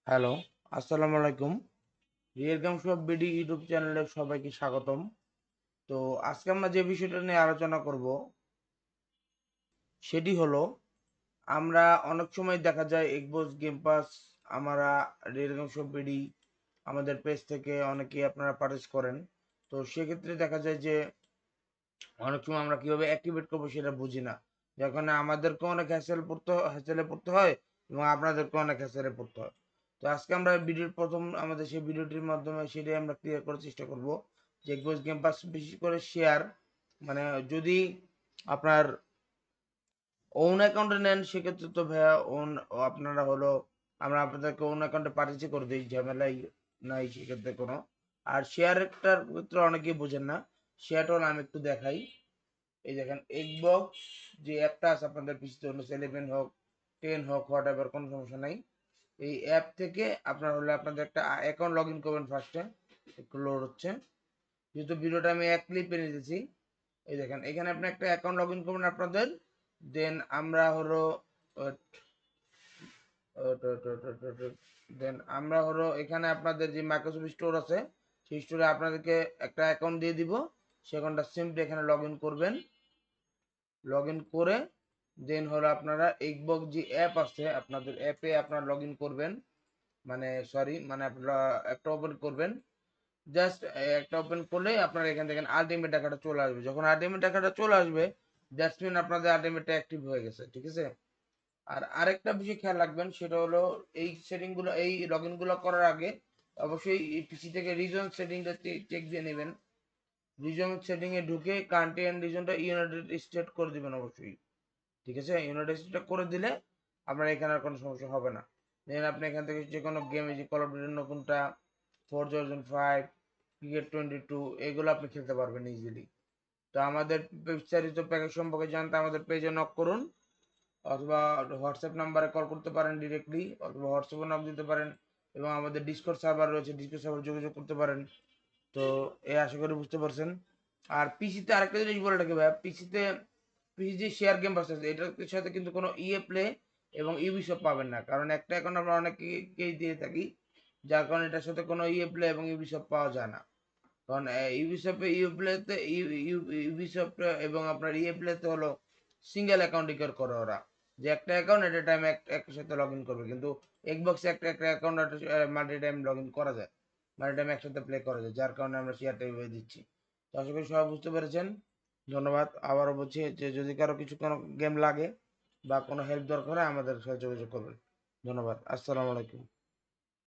Hello, আসসালামু আলাইকুম। Real game shop BD YouTube চ্যানেলে সবাইকে স্বাগতম। তো আজকে আমরা যে বিষয়টা নিয়ে আলোচনা করব সেটি হলো আমরা অনেক সময় দেখা যায় এক্সবোস গেম পাস আমরা রিয়েল গেম শপ বিডি আমাদের পেজ থেকে অনেকেই আপনারা পারচেজ করেন। তো সেক্ষেত্রে দেখা যায় যে অনেক সময় আমরা কিভাবে অ্যাক্টিভেট করবো সেটা বুঝি না। যার কারণে আমাদেরকেও অনেক হ্যাসেলে পড়তে হয় এবং আপনাদেরকেও অনেক হ্যাসেলে পড়তে হয়। তো আজকে আমরা ভিডিওর প্রথম আমাদের সেই ভিডিওটির মাধ্যমে সেটাই আমরা ক্লিয়ার করার চেষ্টা করব যে এক্সবোস গেম পাস বিশেষ করে শেয়ার মানে যদি আপনার ওন অ্যাকাউন্টে নেন সেক্ষেত্রে তো ভাইয়া আপনারা হলো আমরা আপনাদেরকে ওন অ্যাকাউন্টে পাঠিয়ে করে দিই, ঝামেলাই নাই সেক্ষেত্রে কোনো। আর শেয়ারটার ক্ষেত্রে অনেকেই বোঝেন না। শেয়ারটা হলো আমি একটু দেখাই। এই দেখেন এক্সবক্স যে অ্যাপটা আছে আপনাদের পিসিতে, উইন্ডোজ 11 হোক 10 হোক হোয়াট এভার, কোনো সমস্যা নাই। এই অ্যাপ থেকে আপনার হলে আপনাদের একটা অ্যাকাউন্ট লগ ইন করবেন ফার্স্টে। একটু লোড হচ্ছে, যেহেতু ভিডিওটা আমি এক ক্লিপে নিতেছি। এই দেখেন এখানে আপনি একটা অ্যাকাউন্ট লগ ইন করবেন আপনাদের। দেন আমরা হলো আমরা হলো এখানে আপনাদের যে মাইক্রোসফট স্টোর আছে সেই স্টোরে আপনাদেরকে একটা অ্যাকাউন্ট দিয়ে দিব। সে অ্যাকাউন্টটা সিম্পলি এখানে লগ ইন করবেন। লগ ইন করে দেন হলো আপনারা এক্সবক্স যে অ্যাপ আছে আপনাদের অ্যাপে আপনারা লগ ইন করবেন। মানে আপনারা একটা ওপেন করবেন। জাস্ট একটা ওপেন করলে আপনারা এখান থেকে আলটিমেট টাকাটা চলে আসবে। যখন আলটিমেট টাকাটা চলে আসবে দ্যাটস মিন আপনাদের আলটিমেটটা অ্যাক্টিভ হয়ে গেছে, ঠিক আছে। আর আরেকটা বিষয় খেয়াল রাখবেন সেটা হলো এই সেটিং গুলো এই লগ ইন গুলো করার আগে অবশ্যই পিসি থেকে রিজন সেটিংটা চেক দিয়ে নেবেন। রিজন সেটিং এ ঢুকে কান্ট্রি অ্যান্ড রিজনটা ইউনাইটেড স্টেট করে দিবেন অবশ্যই, ঠিক আছে। ইউনাইটেড স্টেট করে দিলে আপনার এখানে আর কোনো সমস্যা হবে না। দেন আপনি এখান থেকে যে কোনো গেম, এই যে কল অফ ডিউটি নতুনটা, ফরজা হোরাইজন 5, ক্রিকেট 22, এগুলো আপনি খেলতে পারবেন ইজিলি। তো আমাদের বিস্তারিত প্যাকেজ সম্পর্কে জানতে আমাদের পেজে নক করুন, অথবা হোয়াটসঅ্যাপ নাম্বারে কল করতে পারেন ডিরেক্টলি, অথবা হোয়াটসঅ্যাপে নক দিতে পারেন, এবং আমাদের ডিসকর্ড সার্ভার রয়েছে, ডিসকর্ড সার্ভার যোগাযোগ করতে পারেন। তো এই আশা করি বুঝতে পারছেন। আর পিসিতে আরেকটা জিনিস বলে রাখি ভাই, পিসি যে শেয়ার গেম পাস আছে এটার সাথে কিন্তু কোনো ইয়ে প্লে এবং ইউবিসফট পাবেন না, কারণ একটা এখন আমরা অনেকেই দিয়ে থাকি, যার কারণে এটার সাথে কোনো ইয়ে প্লে এবং ইউবিসফট পাওয়া যায় না। কারণ ইউবিসফটে ইউবিসফট এবং আপনার ইয়ে প্লেতে হলো সিঙ্গেল অ্যাকাউন্ট রিকোয়ার করে ওরা, যে একটা অ্যাকাউন্ট এট এ টাইম একটার সাথে লগ ইন করবে। কিন্তু এক্সবক্সে একটা একটা account multi time log in করা যায়, মাল্টি টাইম একসাথে প্লে করা যায়, যার কারণে আমরা শেয়ারটা এইভাবে দিচ্ছি। তো আশা করি সবাই বুঝতে পেরেছেন। ধন্যবাদ। আবারও বলছি যে যদি কারো কিছু কোনো গেম লাগে বা কোনো হেল্প দরকার হয় আমাদের সাথে যোগাযোগ করবেন। ধন্যবাদ। আসসালামু আলাইকুম।